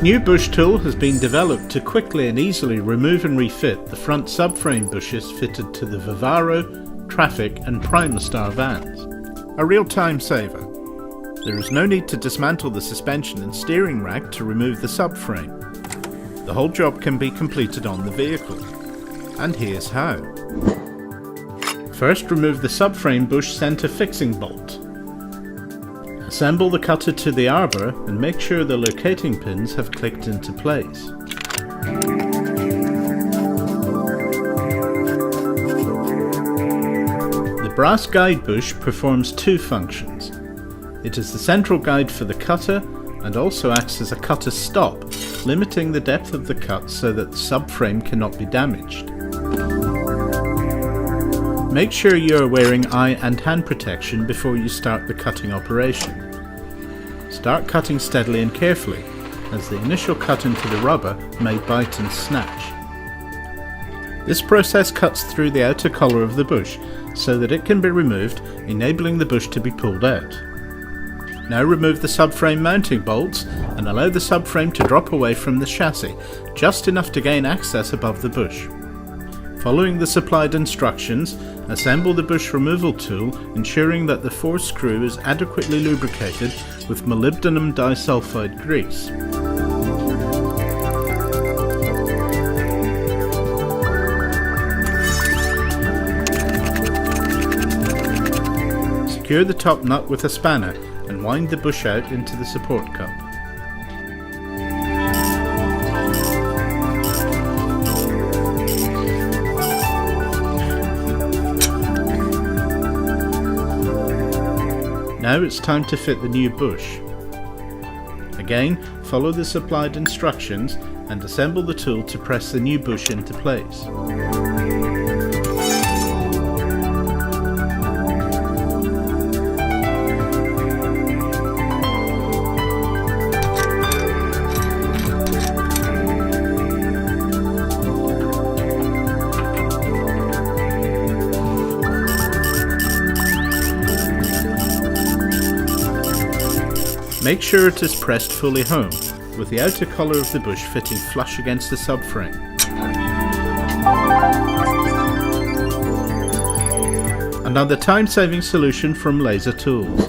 This new bush tool has been developed to quickly and easily remove and refit the front subframe bushes fitted to the Vivaro, Trafic and Primastar vans. A real time saver. There is no need to dismantle the suspension and steering rack to remove the subframe. The whole job can be completed on the vehicle. And here's how. First, remove the subframe bush centre fixing bolt. Assemble the cutter to the arbor and make sure the locating pins have clicked into place. The brass guide bush performs two functions. It is the central guide for the cutter and also acts as a cutter stop, limiting the depth of the cut so that the subframe cannot be damaged. Make sure you are wearing eye and hand protection before you start the cutting operation. Start cutting steadily and carefully, as the initial cut into the rubber may bite and snatch. This process cuts through the outer collar of the bush so that it can be removed, enabling the bush to be pulled out. Now remove the subframe mounting bolts and allow the subframe to drop away from the chassis, just enough to gain access above the bush. Following the supplied instructions, assemble the bush removal tool, ensuring that the fourth screw is adequately lubricated with molybdenum disulfide grease. Secure the top nut with a spanner and wind the bush out into the support cup. Now it's time to fit the new bush. Again, follow the supplied instructions and assemble the tool to press the new bush into place. Make sure it is pressed fully home, with the outer collar of the bush fitting flush against the subframe. Another time-saving solution from Laser Tools.